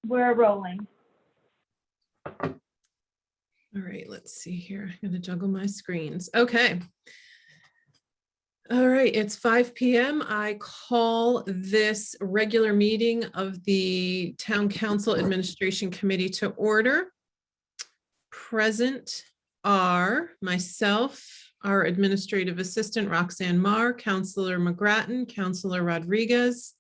We're rolling. All right, let's see here. I'm gonna juggle my screens. Okay. All right, it's 5 p.m. I call this regular meeting of the Town Council Administration Committee to order. Present are myself, our administrative assistant, Roxanne Marr, Councilor McGrattan, Councilor Rodriguez,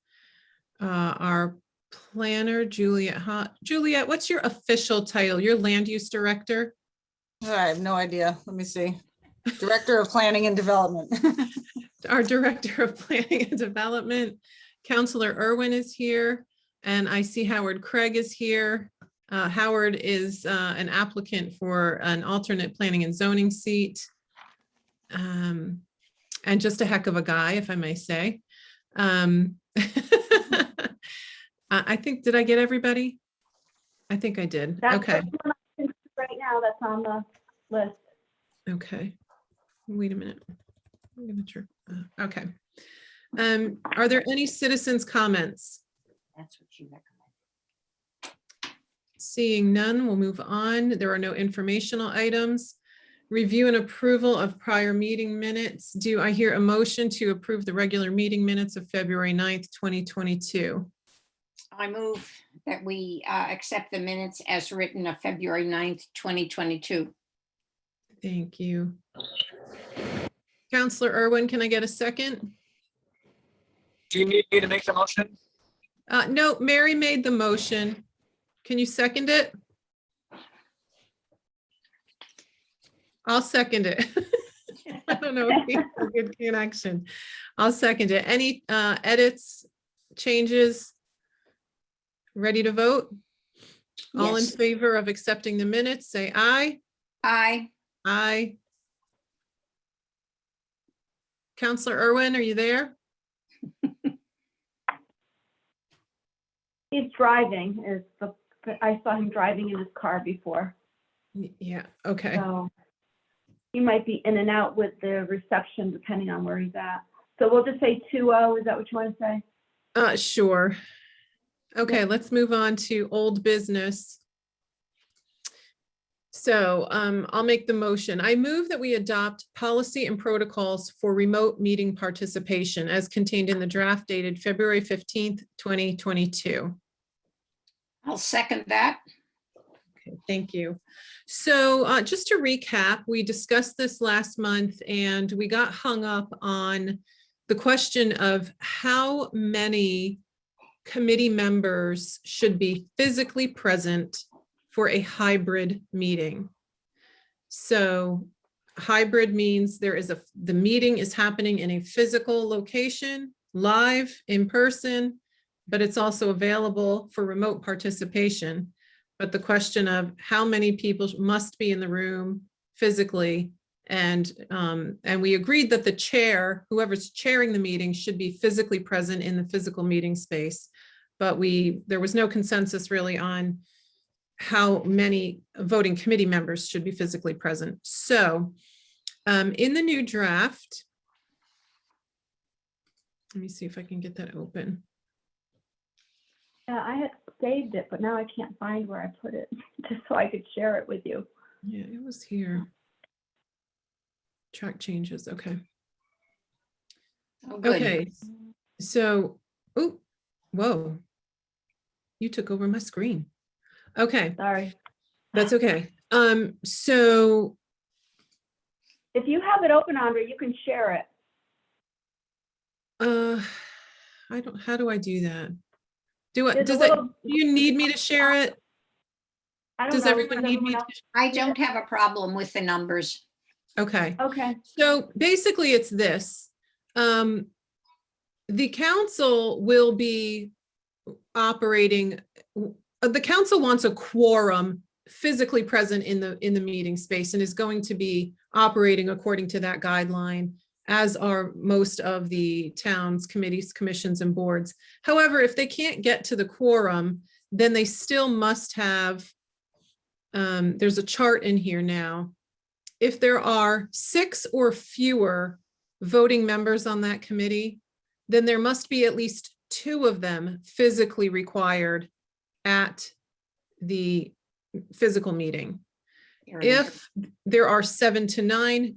our planner, Juliet. Juliet, what's your official title? Your land use director? I have no idea. Let me see. Director of Planning and Development. Our Director of Planning and Development, Councilor Irwin is here, and I see Howard Craig is here. Howard is an applicant for an alternate planning and zoning seat. And just a heck of a guy, if I may say. I think, did I get everybody? I think I did. That's Okay. the one I think right now that's on the list. Okay. Wait a minute. I'm gonna try. Okay. Are there any citizens' comments? That's what you recommend. Seeing none, we'll move on. There are no informational items. Review and approval of prior meeting minutes. Do I hear a motion to approve the regular meeting minutes of February 9th, 2022? I move that we accept the minutes as written of February 9th, 2022. Thank you. Counselor Irwin, can I get a second? Do you need me to make the motion? No, Mary made the motion. Can you second it? I'll second it. I don't know if we have a good connection. I'll second it. Any edits, changes? Ready to vote? All in Yes. favor of accepting the minutes, say aye. Aye. Aye. Counselor Irwin, are you there? He's driving. I saw him driving in his car before. Yeah, okay. So he might be in and out with the reception depending on where he's at. So we'll just say 2-0. Is that what you want to say? Sure. Okay, let's move on to old business. So I'll make the motion. I move that we adopt policy and protocols for remote meeting participation as contained in the draft dated February 15th, 2022. I'll second that. Okay, thank you. So just to recap, we discussed this last month and we got hung up on the question of how many committee members should be physically present for a hybrid meeting. So hybrid means the meeting is happening in a physical location, live, in person, but it's also available for remote participation. But the question of how many people must be in the room physically, and we agreed that the chair, whoever's chairing the meeting, should be physically present in the physical meeting space. But there was no consensus really on how many voting committee members should be physically present. So in the new draft, let me see if I can get that open. Yeah, I had saved it, but now I can't find where I put it just so I could share it with you. Yeah, it was here. Track changes, okay. Oh, good. Okay, so, oh, whoa. You took over my screen. Okay, Sorry. that's okay. So, If you have it open, Andre, you can share it. how do I do that? There's a Do little- you need me to share it? I don't Does know. everyone need me to? I don't have a problem with the numbers. Okay. Okay. So basically it's this. The council will be operating, the council wants a quorum physically present in the meeting space and is going to be operating according to that guideline, as are most of the town's committees, commissions, and boards. However, if they can't get to the quorum, then they still must have, there's a chart in here now. If there are 6 or fewer voting members on that committee, then there must be at least 2 of them physically required at the physical meeting. There it is. If there are 7 to 9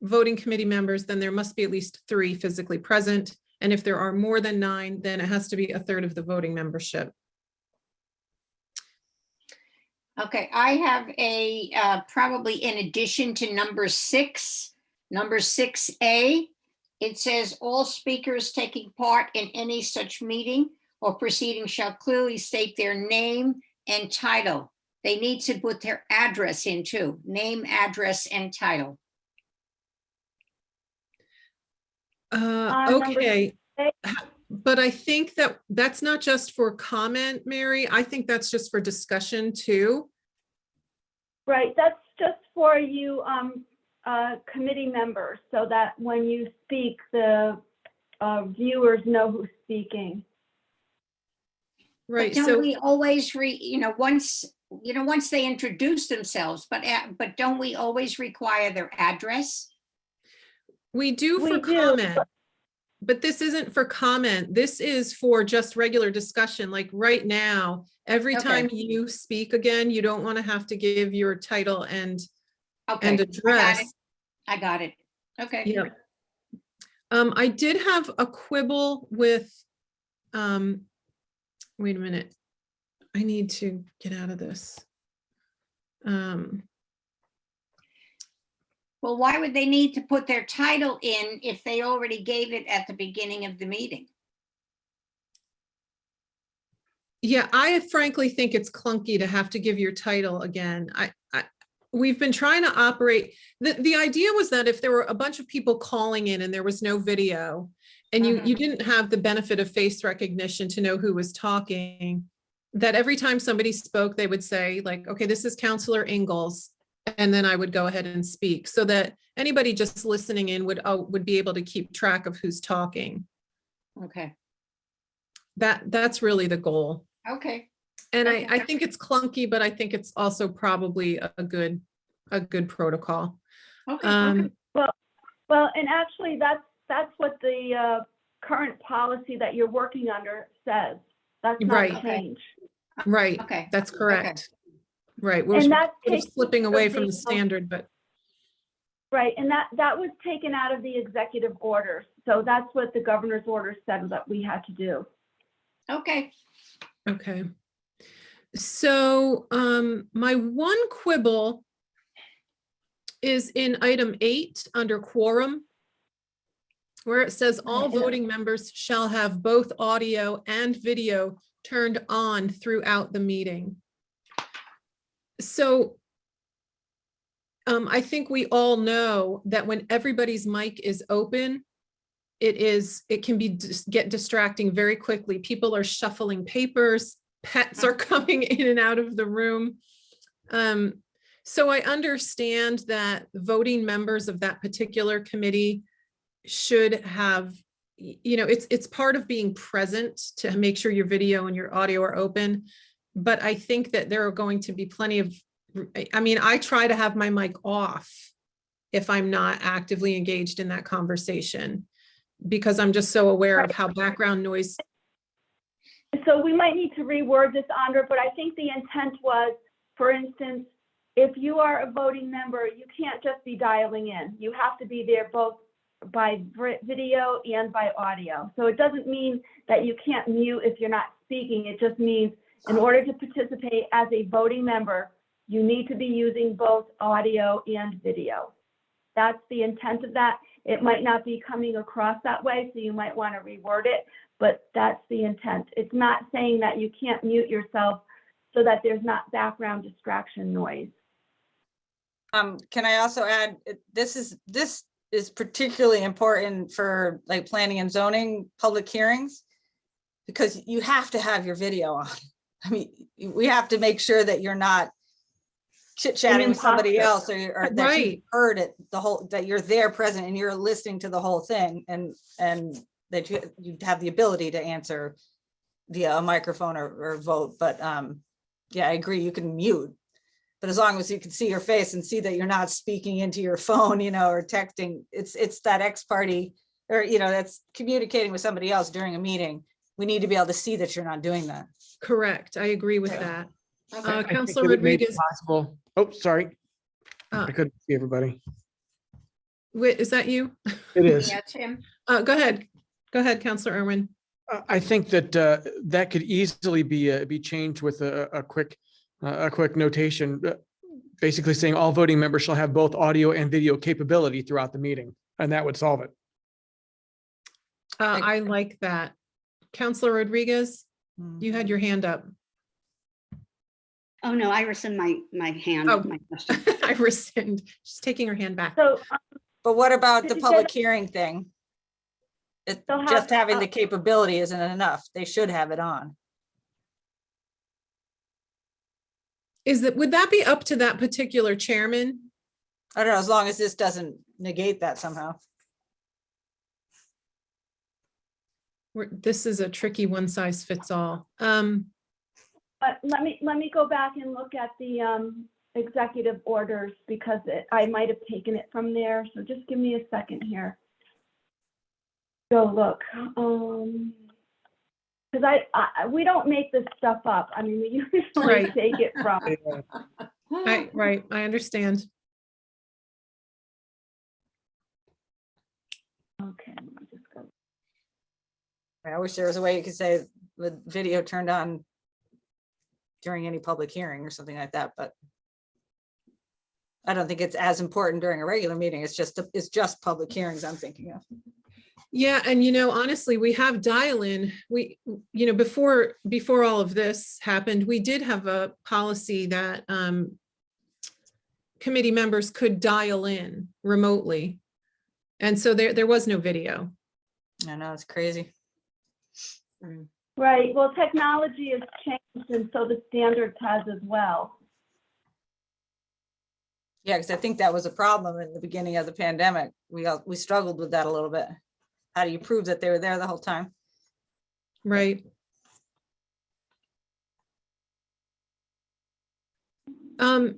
voting committee members, then there must be at least 3 physically present. And if there are more than 9, then it has to be a third of the voting membership. Okay, I have a, probably in addition to number 6, number 6A, it says all speakers taking part in any such meeting or proceeding shall clearly state their name and title. They need to put their address in too, name, address, and title. number Okay. 6. But I think that that's not just for comment, Mary. I think that's just for discussion too. Right, that's just for you committee members, so that when you speak, the viewers know who's speaking. Right. But don't So we always once they introduce themselves, but don't we always require their address? we do We for do, comment, but this isn't for comment. This is for just regular discussion. Like right now, every Okay. time you speak again, you don't want to have to give your title and Okay, address. I got it. Okay. Yeah. I did have a quibble with, wait a minute. I need to get out of this. Well, why would they need to put their title in if they already gave it at the beginning of the meeting? Yeah, I frankly think it's clunky to have to give your title again. We've been trying to operate, the idea was that if there were a bunch of people calling in and there was no video, and you didn't have the benefit of face recognition to know who was talking, that every time somebody spoke, they would say like, okay, this is Counselor Ingalls. And then I would go ahead and speak so that anybody just listening in would be able to keep track of who's talking. Okay, That's really the goal. okay. And Okay. I think it's clunky, but I think it's also probably a good protocol. Okay. Well, and actually, that's what the current policy that you're working under says. That's not Right. a change. Right. Okay. That's correct. Right. We're And that's sort of taken slipping out away of from the, the standard, but Right, and that was taken out of the executive orders. So that's what the governor's order said that we had to do. Okay. okay. So my one quibble is in item 8 under quorum, where it says all voting members shall have both audio and video turned on throughout the meeting. So I think we all know that when everybody's mic is open, it can get distracting very quickly. People are shuffling papers, pets are coming in and out of the room. So I understand that voting members of that particular committee should have, it's part of being present to make sure your video and your audio are open. But I think that there are going to be plenty of, I try to have my mic off if I'm not actively engaged in that conversation, because I'm just so aware of how background noise. So we might need to reword this, Andra, but I think the intent was, for instance, if you are a voting member, you can't just be dialing in. You have to be there both by video and by audio. So it doesn't mean that you can't mute if you're not speaking. It just means in order to participate as a voting member, you need to be using both audio and video. That's the intent of that. It might not be coming across that way, so you might want to reword it, but that's the intent. It's not saying that you can't mute yourself so that there's not background distraction noise. Can I also add, this is particularly important for like planning and zoning public hearings, because you have to have your video on. I mean, we have to make sure that you're not chit-chatting with somebody else, or that Right. you heard it, that you're there present and you're listening to the whole thing, and that you have the ability to answer via a microphone or vote. But yeah, I agree, you can mute, but as long as you can see your face and see that you're not speaking into your phone, or texting, it's that ex parte, or that's communicating with somebody else during a meeting. we need to be able to see that you're not doing that. Correct. I agree with that. Okay. I think Counselor that it may be Rodriguez, Possible. Oh, sorry. Uh, I couldn't see everybody. is that you? It is. Yeah, Tim. Go ahead. Go ahead, Counselor Irwin. I think that that could easily be changed with a quick notation, basically saying all voting members shall have both audio and video capability throughout the meeting, and that would solve it. I like that. Counselor Rodriguez, you had your hand up. Oh, no, I rescind my hand. Oh. my question. I rescind. She's taking her hand back. So, But what about Did the you say- public hearing thing? They'll have, Just having the capability isn't enough. They should have it on. Would that be up to that particular chairman? I don't know, as long as this doesn't negate that somehow. This is a tricky one size fits all. let me go back and look at the executive orders because I might have taken it from there. So just give me a second here. Go look. Because we don't make this stuff up. I mean, we usually Right. take it from. Right, I understand. Okay, let me just go. I wish there was a way you could say the video turned on during any public hearing or something like that, but I don't think it's as important during a regular meeting. It's just public hearings I'm thinking of. Yeah, and honestly, we have dial-in. Before all of this happened, we did have a policy that committee members could dial in remotely. And so there was no video. I know, it's crazy. Right, well, technology has changed and so the standards has as well. Yeah, because I think that was a problem in the beginning of the pandemic. We struggled with that a little bit. How do you prove that they were there the whole time? Right. I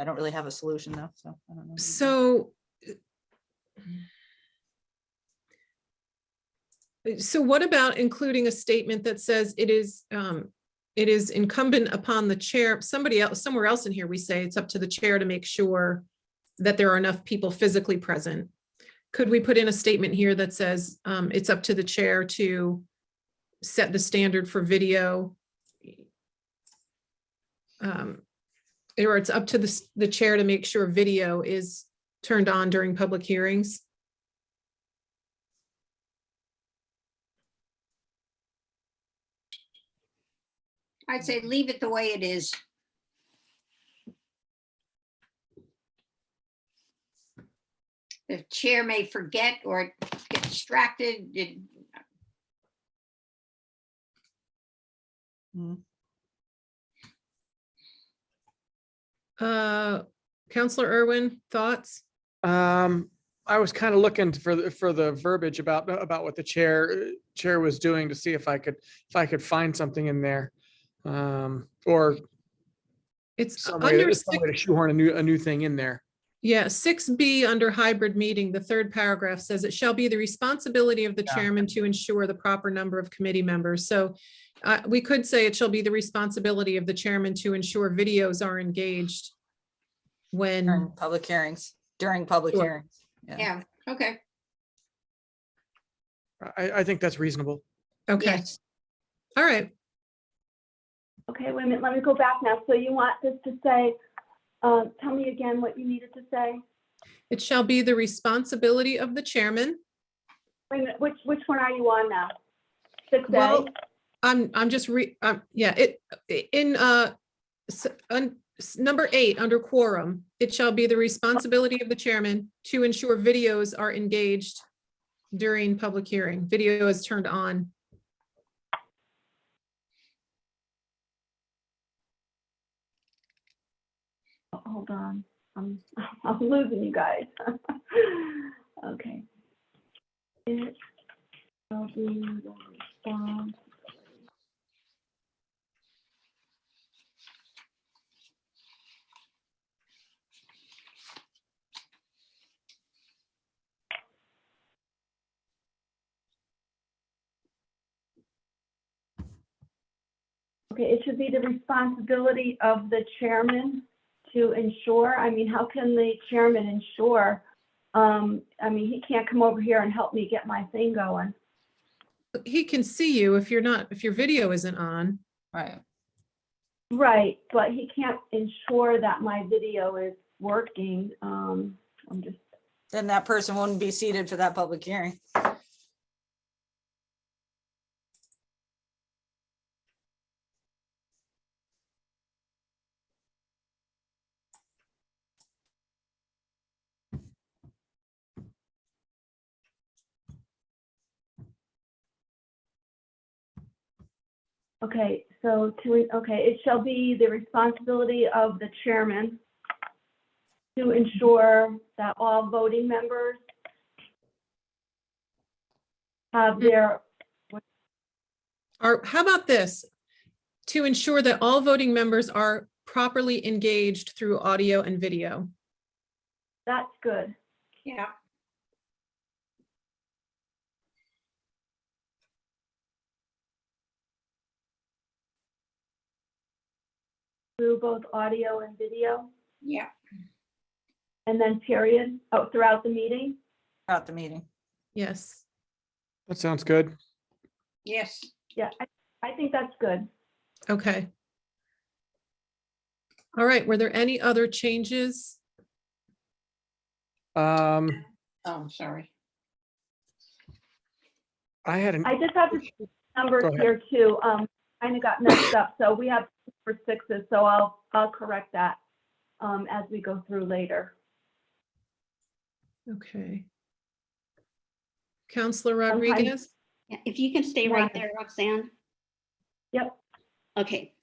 don't really have a solution though, so I don't know. So what about including a statement that says it is incumbent upon the chair, somewhere else in here, we say it's up to the chair to make sure that there are enough people physically present. Could we put in a statement here that says it's up to the chair to set the standard for video? Or it's up to the chair to make sure video is turned on during public hearings? I'd say leave it the way it is. The chair may forget or get distracted. Counselor Irwin, thoughts? I was kind of looking for the verbiage about what the chair was doing to see if I could find something in there, or It's some way under to shoehorn a new thing in there. Yeah, 6B under hybrid meeting, the third paragraph says it shall be the responsibility of the Yeah. chairman to ensure the proper number of committee members. So we could say it shall be the responsibility of the chairman to ensure videos are engaged when, During public hearings, Sure. hearings. Yeah, okay. I think that's reasonable. okay, Yes. all right. Okay, wait a minute, let me go back now. So you want this to say, tell me again what you needed to say? It shall be the responsibility of the chairman. Wait a minute, which one are you on now? 6A? Well, I'm just number 8 under quorum, it shall be the responsibility of the chairman to ensure videos are engaged during public hearing. Video is turned on. Hold on, I'm losing you guys. Okay. It shall be the response. Okay, it should be the responsibility of the chairman to ensure. I mean, how can the chairman ensure? I mean, he can't come over here and help me get my thing going. He can see you if your video isn't on. Right. Right, but he can't ensure that my video is working. I'm just, Then that person wouldn't be seated for that public hearing. okay, so it shall be the responsibility of the chairman to ensure that all voting members have their, Or how about this? To ensure that all voting members are properly engaged through audio and video. that's good. Yeah. Through both audio and video, Yeah. and then period, throughout the meeting. Throughout the meeting. Yes. That sounds good. Yes. Yeah, I think that's good. Okay. All right. Were there any other changes? Um, Oh, I'm sorry. I had an, I just have the numbers Go ahead. here too, kind of got messed up, so we have 4 6s, so I'll correct that, as we go through later. Okay. Counselor Sometimes- Rodriguez? Yeah, if you can stay right there, Roxanne. Yep, Okay.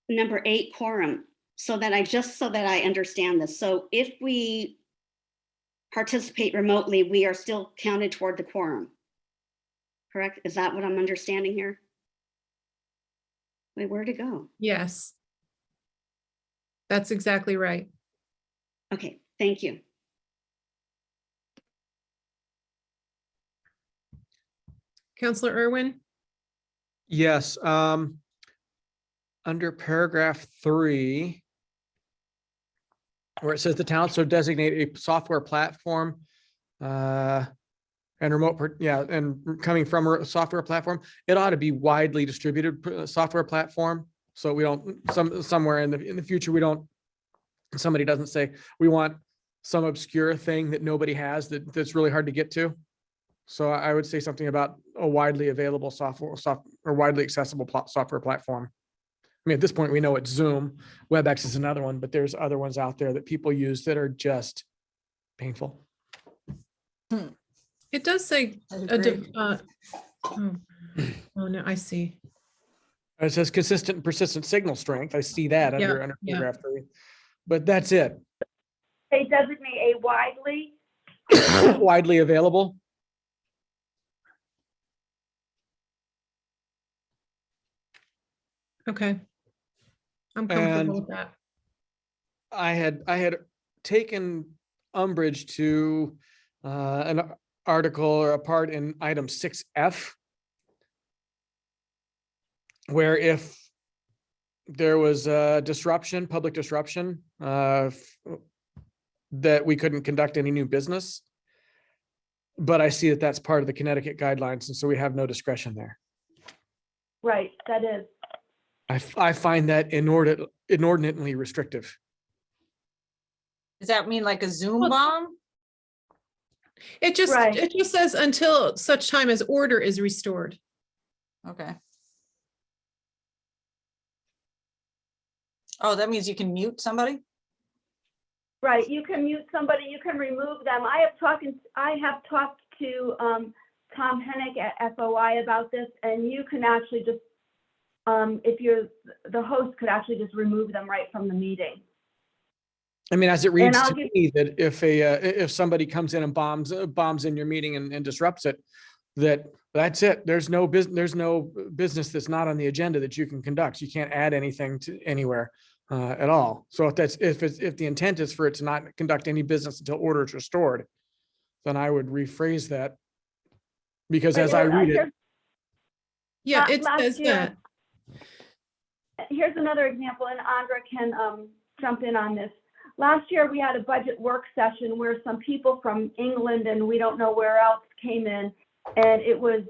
Number 8, quorum. So that I understand this. So if we participate remotely, we are still counted toward the quorum. Correct? Is that what I'm understanding here? Wait, where'd it go? Yes. That's exactly right. Okay, thank you. Counselor Irwin? yes, under paragraph 3, where it says the town so designate a software platform, and and coming from a software platform, it ought to be widely distributed software platform. So we don't, somewhere in the future, somebody doesn't say, we want some obscure thing that nobody has that's really hard to get to. So I would say something about a widely available or widely accessible software platform. I mean, at this point, we know it's Zoom. WebEx is another one, but there's other ones out there that people use that are just painful. It does say, I a agree. div- oh no, I see. It says consistent and persistent signal strength. I see that under Yeah. paragraph 3, but that's it. they designate a widely, Widely available. Okay. I'm comfortable And- with that. I had taken umbrage to an article or a part in item 6F, where if there was a disruption, public disruption, that we couldn't conduct any new business. But I see that that's part of the Connecticut guidelines, and so we have no discretion there. right, that is. I find that inordinately restrictive. Does that mean like a Zoom Well- bomb? It just Right. says until such time as order is restored. Okay. Oh, that means you can mute somebody? Right, you can mute somebody, you can remove them. I have talked to Tom Hennick at FOI about this, and you can actually just, if you're, the host could actually just remove them right from the meeting. I mean, as it reads I'll to give- me, that if somebody comes in and bombs in your meeting and disrupts it, that's it. There's no business that's not on the agenda that you can conduct. You can't add anything to anywhere at all. So if the intent is for it to not conduct any business until order is restored, then I would rephrase that. Because as I read it, Yeah, Not it last says year. that. here's another example, and Andra can jump in on this. Last year, we had a budget work session where some people from England and we don't know where else came in, and it was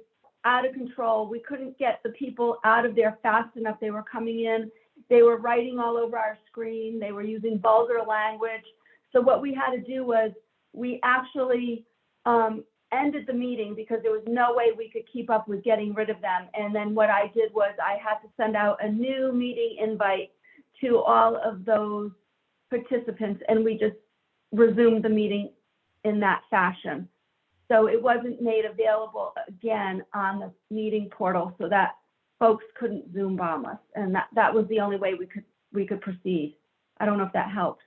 out of control. We couldn't get the people out of there fast enough. They were coming in, they were writing all over our screen, they were using vulgar language. So what we had to do was we actually ended the meeting because there was no way we could keep up with getting rid of them. And then what I did was I had to send out a new meeting invite to all of those participants, and we just resumed the meeting in that fashion. So it wasn't made available again on the meeting portal so that folks couldn't Zoom bomb us. And that was the only way we could proceed. I don't know if that helps.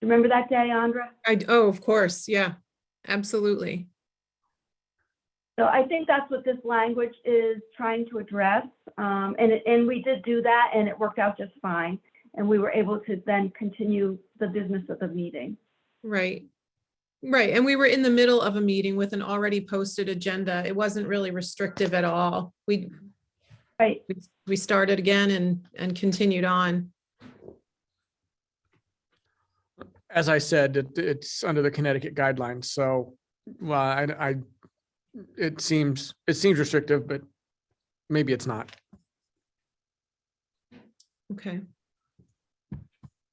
Remember that day, Andra? Oh, of course. Yeah, absolutely. So I think that's what this language is trying to address. And we did do that, and it worked out just fine. And we were able to then continue the business of the meeting. Right. Right. And we were in the middle of a meeting with an already posted agenda. It wasn't really restrictive at all. Right. We started again and continued on. As I said, it's under the Connecticut guidelines. So, well, it seems restrictive, but maybe it's not. Okay.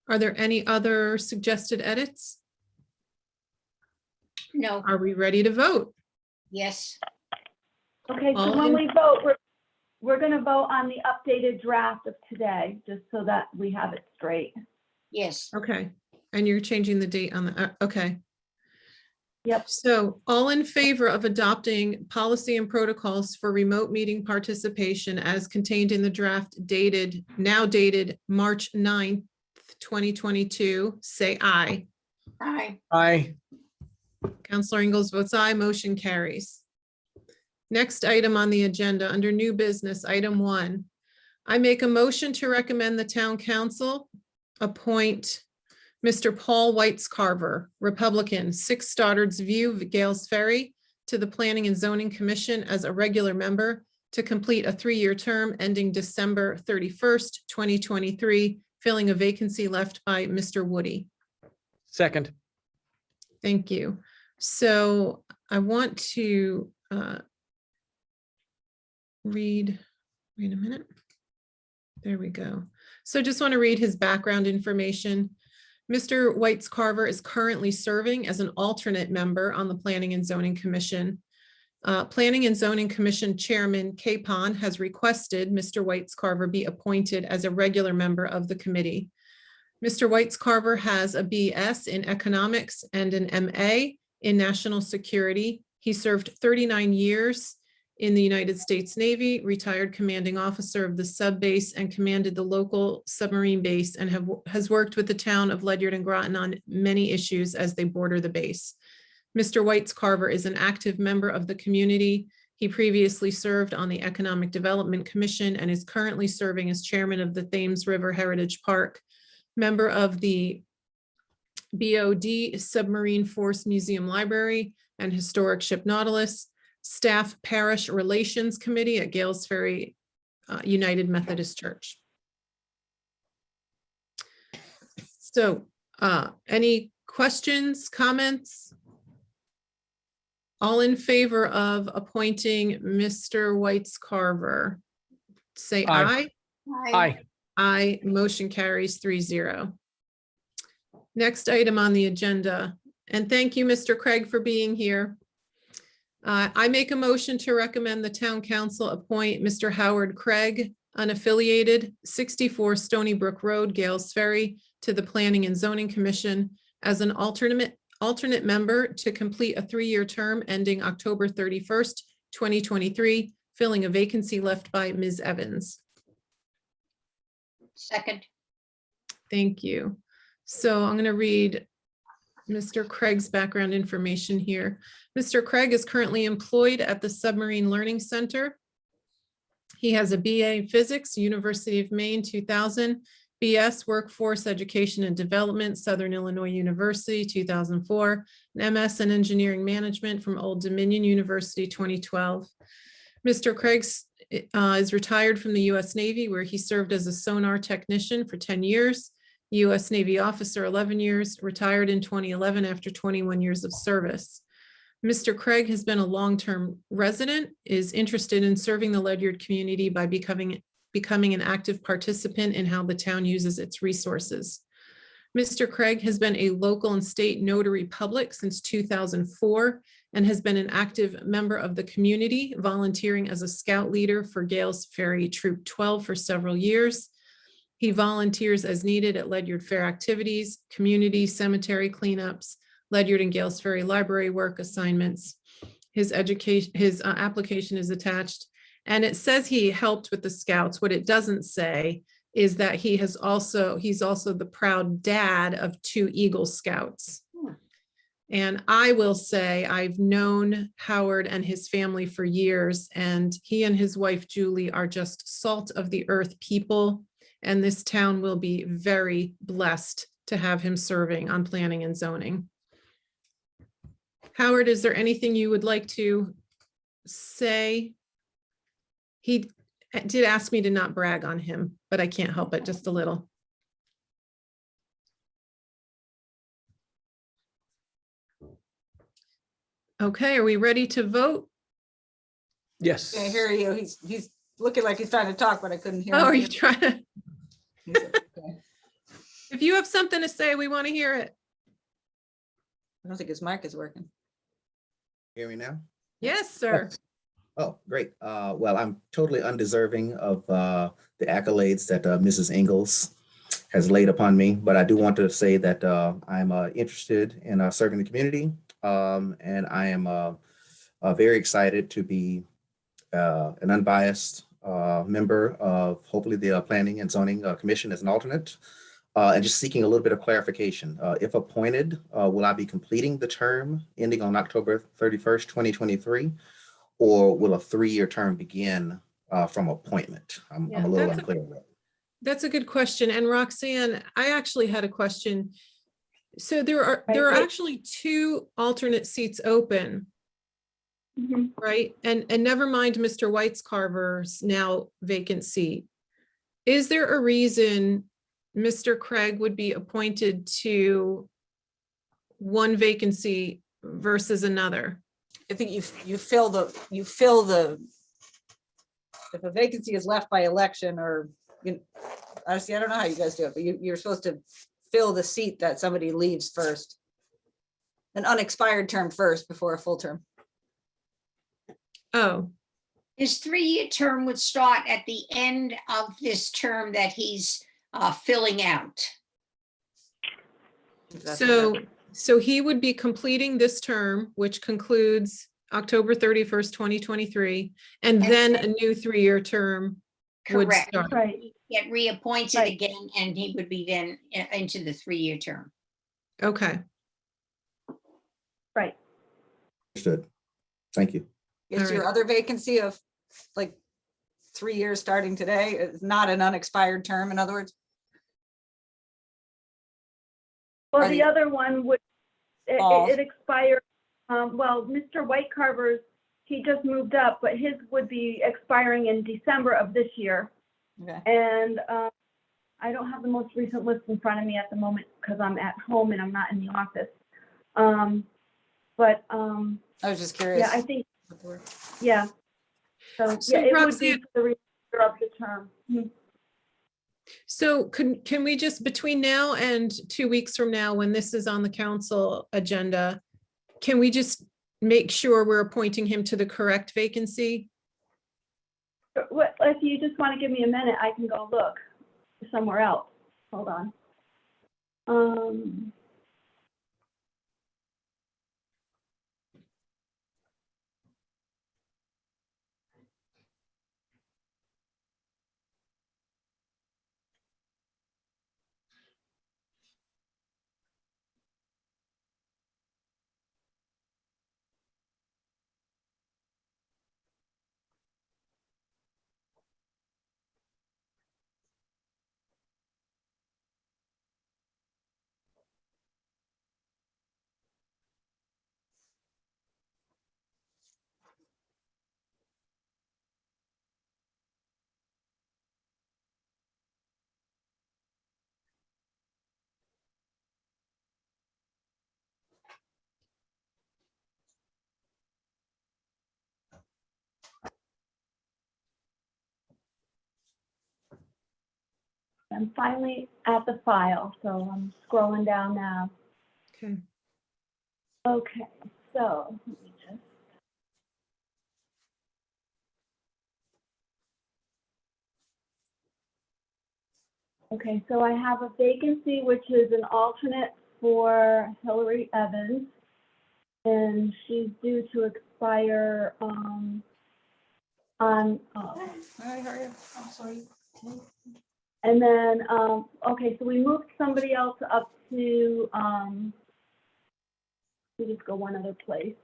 Are there any other suggested edits? No, Are we ready to vote? yes, Okay, so All when in- we vote, we're going to vote on the updated draft of today, just so that we have it straight. yes. Okay. And you're changing the date on the, okay. Yep. So all in favor of adopting policy and protocols for remote meeting participation as contained in the draft now dated March 9th, 2022, say aye. Aye. Aye. Counselor Ingalls votes aye, motion carries. Next item on the agenda, under new business, item 1. I make a motion to recommend the town council appoint Mr. Paul Whitescarver, Republican, 6 Stoddards View, Gales Ferry, to the Planning and Zoning Commission as a regular member to complete a 3-year term ending December 31st, 2023, filling a vacancy left by Mr. Woody. Second. Thank you. So I want to wait a minute. There we go. So just want to read his background information. Mr. Whitescarver is currently serving as an alternate member on the Planning and Zoning Commission. Planning and Zoning Commission Chairman Capon has requested Mr. Whitescarver be appointed as a regular member of the committee. Mr. Whitescarver has a BS in economics and an MA in national security. He served 39 years in the United States Navy, retired commanding officer of the sub base, and commanded the local submarine base, and has worked with the town of Ledyard and Groton on many issues as they border the base. Mr. Whitescarver is an active member of the community. He previously served on the Economic Development Commission and is currently serving as chairman of the Thames River Heritage Park, member of the BOD Submarine Force Museum Library and Historic Ship Nautilus, staff Parish Relations Committee at Gales Ferry United Methodist Church. So any questions, comments? All in favor of appointing Mr. Whitescarver, say Aye. aye. Aye. Aye, motion carries 3-0. Next item on the agenda, and thank you, Mr. Craig, for being here. I make a motion to recommend the town council appoint Mr. Howard Craig, unaffiliated, 64 Stoneybrook Road, Gales Ferry, to the Planning and Zoning Commission as an alternate member to complete a 3-year term ending October 31st, 2023, filling a vacancy left by Ms. Evans. Second, Thank you. So I'm going to read Mr. Craig's background information here. Mr. Craig is currently employed at the Submarine Learning Center. He has a BA in Physics, University of Maine, 2000, BS Workforce Education and Development, Southern Illinois University, 2004, an MS in Engineering Management from Old Dominion University, 2012. Mr. Craig is retired from the US Navy, where he served as a sonar technician for 10 years, US Navy officer 11 years, retired in 2011 after 21 years of service. Mr. Craig has been a long-term resident, is interested in serving the Ledyard community by becoming an active participant in how the town uses its resources. Mr. Craig has been a local and state notary public since 2004 and has been an active member of the community, volunteering as a scout leader for Gales Ferry Troop 12 for several years. He volunteers as needed at Ledyard Fair activities, community cemetery cleanups, Ledyard and Gales Ferry library work assignments. His application is attached, and it says he helped with the scouts. What it doesn't say is that he's also the proud dad of 2 Eagle Scouts. And I will say I've known Howard and his family for years, and he and his wife Julie are just salt of the earth people, and this town will be very blessed to have him serving on planning and zoning. Howard, is there anything you would like to say? He did ask me to not brag on him, but I can't help it, just a little. Okay, are we ready to vote? Yes. I hear you. He's looking like he's trying to talk, but I couldn't hear Oh, him. are you trying to? Okay. If you have something to say, we want to hear it. I don't think his mic is working. Hear me now? Yes, sir. Oh, great. Well, I'm totally undeserving of the accolades that Mrs. Ingalls has laid upon me, but I do want to say that I'm interested in serving the community, and I am very excited to be an unbiased member of hopefully the Planning and Zoning Commission as an alternate, and just seeking a little bit of clarification. If appointed, will I be completing the term ending on October 31st, 2023? Or will a 3-year term begin from appointment? I'm Yeah, a little that's unclear on that. That's a good question. And Roxanne, I actually had a question. So there are Right. actually 2 alternate seats open, Mhm. right? And never mind Mr. Whitescarver's now vacant seat. Is there a reason Mr. Craig would be appointed to one vacancy versus another? I think you fill the, if a vacancy is left by election or, honestly, I don't know how you guys do it, but you're supposed to fill the seat that somebody leaves first. An unexpired term first before a full term. Oh, His 3-year term would start at the end of this term that he's filling out. so he would be completing this term, which concludes October 31st, 2023, and then a new 3-year term would Correct. start. Right. Get reappointed Right. again, and he would be then into the 3-year term. Okay, Right. Understood. Thank you. Is All your right. other vacancy of like 3 years starting today is not an unexpired term, in other words? Well, Are the the- other one would, Falls. it expired, well, Mr. Whitecarver's, he just moved up, but his would be expiring in December of this year. Okay. And I don't have the most recent list in front of me at the moment because I'm at home and I'm not in the office. But I was just curious. yeah, I think, yeah. So, So yeah, it would be Roxanne- for the remainder of the term. Mhm. so can we just, between now and 2 weeks from now, when this is on the council agenda, can we just make sure we're appointing him to the correct vacancy? What, if you just want to give me a minute, I can go look somewhere else. Hold on. I'm finally at the file, so I'm scrolling down now. Okay. Okay, so let me just. Okay, so I have a vacancy, which is an alternate for Hillary Evans. And she's due to expire on, Hi, how are you? I'm sorry. and then, okay, so we moved somebody else up to, we just go one other place.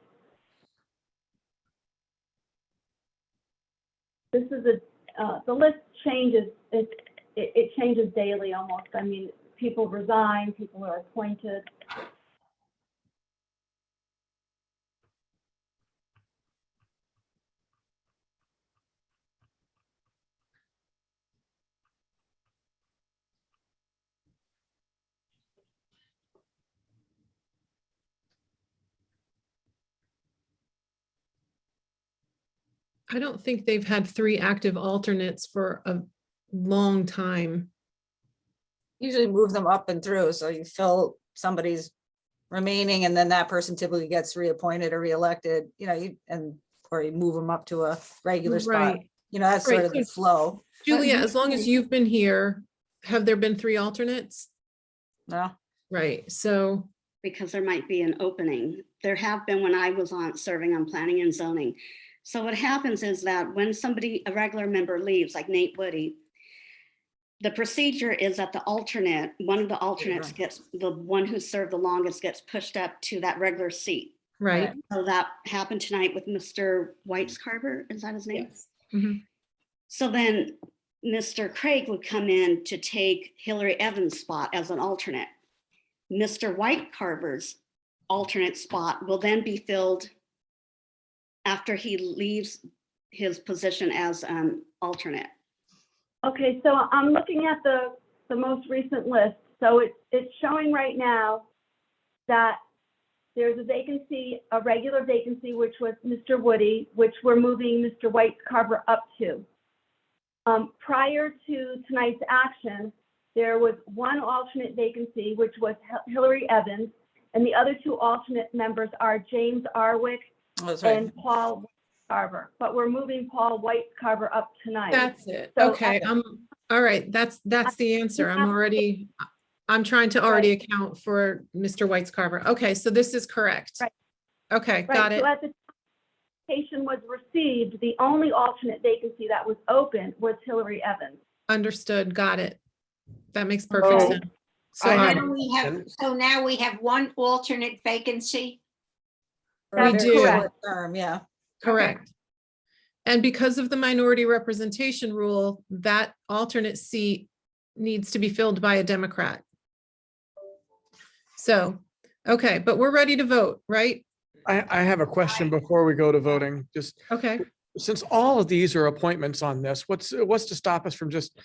This is the list changes, it changes daily almost. I mean, people resign, people are appointed. I don't think they've had 3 active alternates for a long time. Usually move them up and through, so you fill somebody's remaining, and then that person typically gets reappointed or reelected, you know, or you move them up to a regular spot. Right. You know, that's sort Right, of the so flow. Julia, as long as you've been here, have there been 3 alternates? No, Right, so, Because there might be an opening. There have been when I was serving on planning and zoning. So what happens is that when a regular member leaves, like Nate Woody, the procedure is that one of the alternates the one who served the longest gets pushed up to that regular seat. right. So that happened tonight with Mr. Whitescarver, is that his name? Yes. Mhm. So then Mr. Craig would come in to take Hillary Evans' spot as an alternate. Mr. Whitecarver's alternate spot will then be filled after he leaves his position as alternate. Okay, so I'm looking at the most recent list. So it's showing right now that there's a vacancy, a regular vacancy, which was Mr. Woody, which we're moving Mr. Whitescarver up to. Prior to tonight's action, there was one alternate vacancy, which was Hillary Evans, and the other 2 alternate members are James Arwick that's right. and Paul Whitescarver, but we're moving Paul Whitescarver up tonight. That's it. So Okay, all right, that's the answer. I'm trying to already account for Mr. Whitescarver. Okay, so this is correct. Right. Okay, Right, got it. so at the time the application was received, the only alternate vacancy that was open was Hillary Evans. Understood, got it. That makes perfect Oh, sense. So I So, have now we have 1 alternate vacancy. For a We very do. short term, yeah. correct. And because of the minority representation rule, that alternate seat needs to be filled by a Democrat. So, okay, but we're ready to vote, right? I have a question before we go to voting. Just Okay, since all of these are appointments on this, what's to stop us from just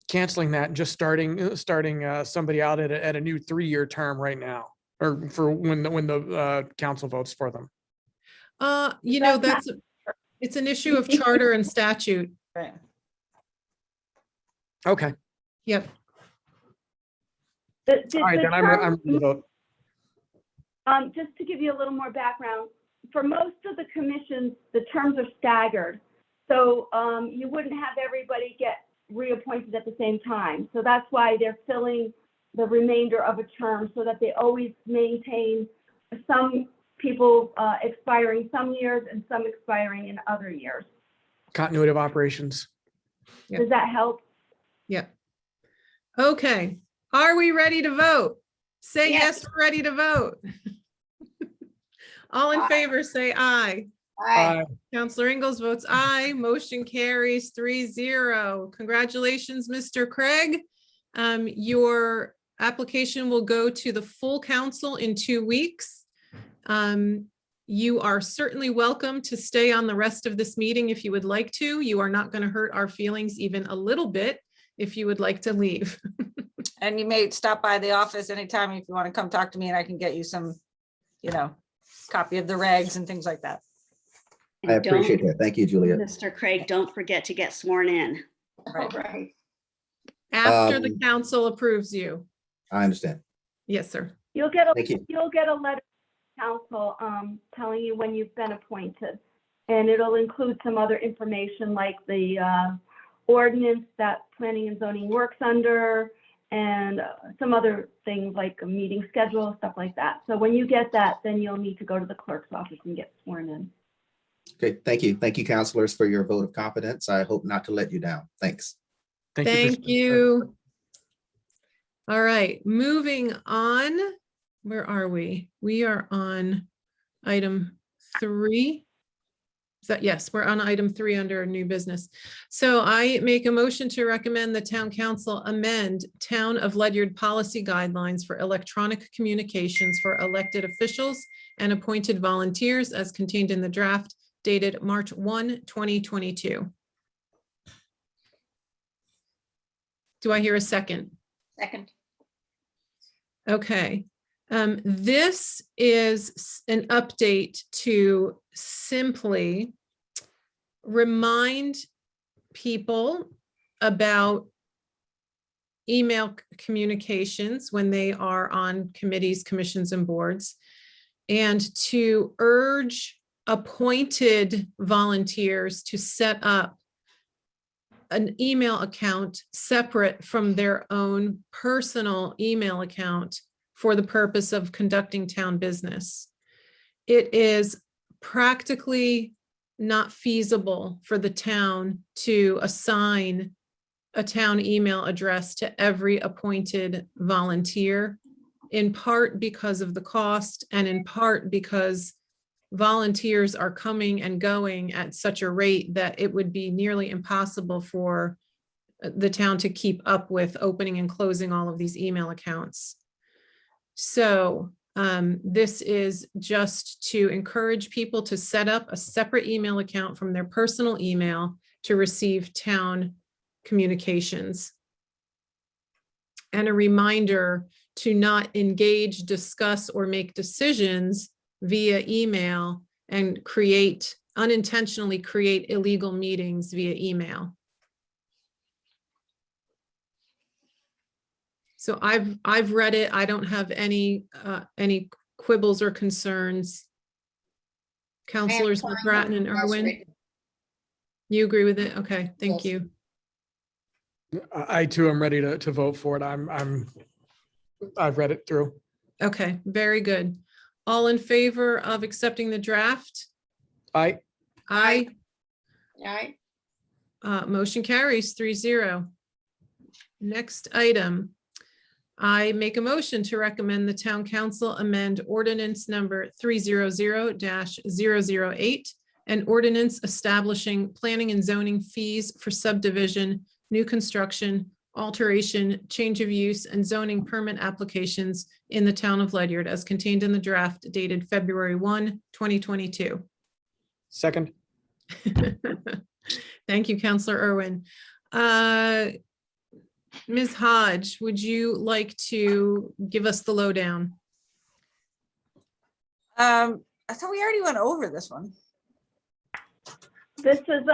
canceling that and just starting somebody out at a new 3-year term right now, or for when the council votes for them? you know, That's it's an issue of charter and statute. Right. Okay, Yep, all right, then I'm ready to vote. Just to give you a little more background, for most of the commissions, the terms are staggered. So you wouldn't have everybody get reappointed at the same time. So that's why they're filling the remainder of a term so that they always maintain some people expiring some years and some expiring in other years. Continuity of operations. Yep. Does that help? yep. Okay, are we ready to vote? Say yes, we're ready to vote. All in Aye. favor, say aye. Aye. Counselor Ingalls votes aye. Motion carries 3-0. Congratulations, Mr. Craig. Your application will go to the full council in 2 weeks. You are certainly welcome to stay on the rest of this meeting if you would like to. You are not going to hurt our feelings even a little bit if you would like to leave. And you may stop by the office anytime if you want to come talk to me, and I can get you some, copy of the regs and things like that. I appreciate that. Thank you, Juliet. Mr. Craig, don't forget to get sworn in. Right. Right. After the council approves you. I understand. Yes, sir. You'll get Thank you. you'll get a letter from council telling you when you've been appointed. And it'll include some other information like the ordinance that planning and zoning works under, and some other things like a meeting schedule, stuff like that. So when you get that, then you'll need to go to the clerk's office and get sworn in. Okay, thank you. Thank you, counselors, for your vote of confidence. I hope not to let you down. Thanks. Thank you. All right, moving on. Where are we? We are on item 3. Is that, yes, we're on item 3 under new business. So I make a motion to recommend the town council amend Town of Ledyard policy guidelines for electronic communications for elected officials and appointed volunteers as contained in the draft dated March 1, 2022. Do I hear a second? Second. Okay. This is an update to simply remind people about email communications when they are on committees, commissions, and boards, and to urge appointed volunteers to set up an email account separate from their own personal email account for the purpose of conducting town business. It is practically not feasible for the town to assign a town email address to every appointed volunteer, in part because of the cost and in part because volunteers are coming and going at such a rate that it would be nearly impossible for the town to keep up with opening and closing all of these email accounts. So this is just to encourage people to set up a separate email account from their personal email to receive town communications. And a reminder to not engage, discuss, or make decisions via email and unintentionally create illegal meetings via email. So I've read it. I don't have any quibbles or concerns. Councilors Bratton and Irwin, you agree with it? Okay, thank you. I too am ready to vote for it. I've read it through. Okay, very good. All in favor of accepting the draft? Aye. Aye. Aye. Motion carries 3-0. Next item. I make a motion to recommend the town council amend ordinance number 300-008, an ordinance establishing planning and zoning fees for subdivision, new construction, alteration, change of use, and zoning permit applications in the town of Ledyard as contained in the draft dated February 1, 2022. Second. Thank you, Councilor Irwin. Ms. Hodge, would you like to give us the lowdown? I thought we already went over this one. This is,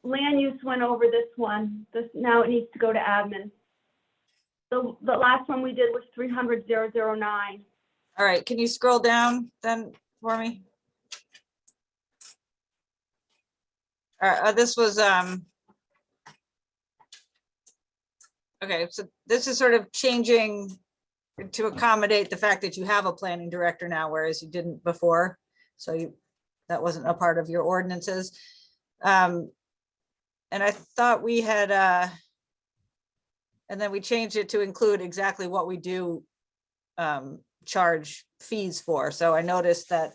land use went over this one. Now it needs to go to admin. The last one we did was 300-009. All right, can you scroll down then for me? This was, okay, so this is sort of changing to accommodate the fact that you have a planning director now, whereas you didn't before. So that wasn't a part of your ordinances. And I thought we had, and then we changed it to include exactly what we do charge fees for. So I noticed that,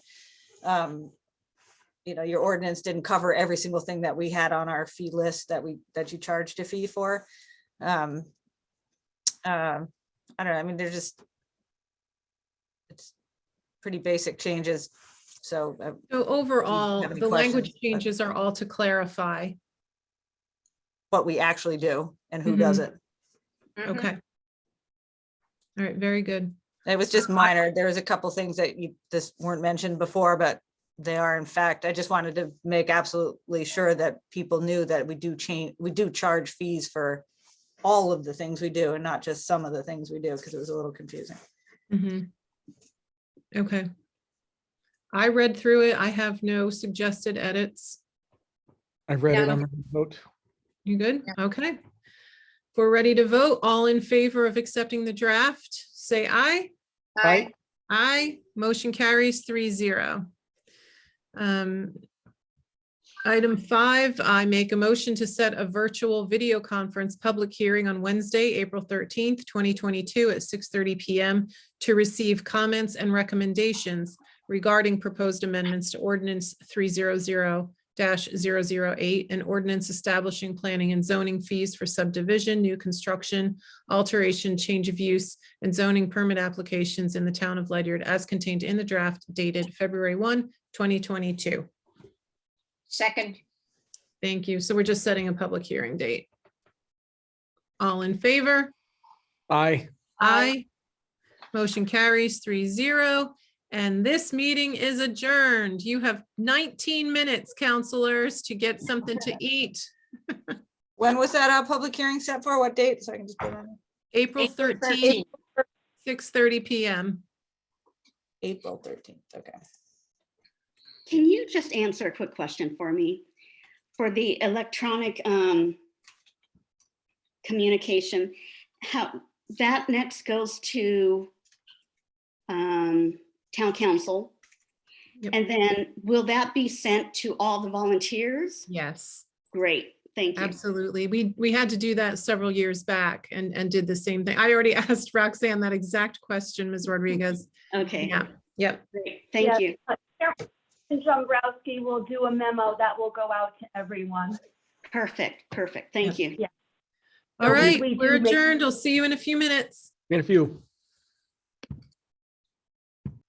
your ordinance didn't cover every single thing that we had on our fee list that you charged a fee for. I don't know. I mean, it's pretty basic changes. So overall, have any the language questions, changes are all to clarify. what we actually do and who Mhm. does it. Okay. All right, very good. It was just minor. There was a couple things that this weren't mentioned before, but they are in fact. I just wanted to make absolutely sure that people knew that we do charge fees for all of the things we do and not just some of the things we do, because it was a little confusing. Mhm. Okay. I read through it. I have no suggested edits. I've read it. Yeah. I'm ready to vote. You good? Okay. If we're ready to vote, all in favor of accepting the draft, say aye. Aye. Aye. Motion carries 3-0. Item 5, I make a motion to set a virtual video conference public hearing on Wednesday, April 13th, 2022 at 6:30 PM to receive comments and recommendations regarding proposed amendments to Ordinance 300-008 and ordinance establishing planning and zoning fees for subdivision, new construction, alteration, change of use, and zoning permit applications in the town of Ledyard as contained in the draft dated February 1, 2022. Second. Thank you. So we're just setting a public hearing date. All in favor? Aye. Aye. Motion carries 3-0. And this meeting is adjourned. You have 19 minutes, counselors, to get something to eat. When was that public hearing set for? What date? So I can just put it on April 13th, 6:30 PM. April 13th. Okay. Can you just answer a quick question for me? For the electronic communication, how that next goes to town council? Yep. And then will that be sent to all the volunteers? Yes, Great, thank you. absolutely. We had to do that several years back and did the same thing. I already asked Roxanne that exact question, Ms. Rodriguez. Okay, Yeah, yep. great, thank you. Dombrowski will do a memo that will go out to everyone. Perfect, perfect, thank you. All So right, we we're do make- adjourned. I'll see you in a few minutes. In a few.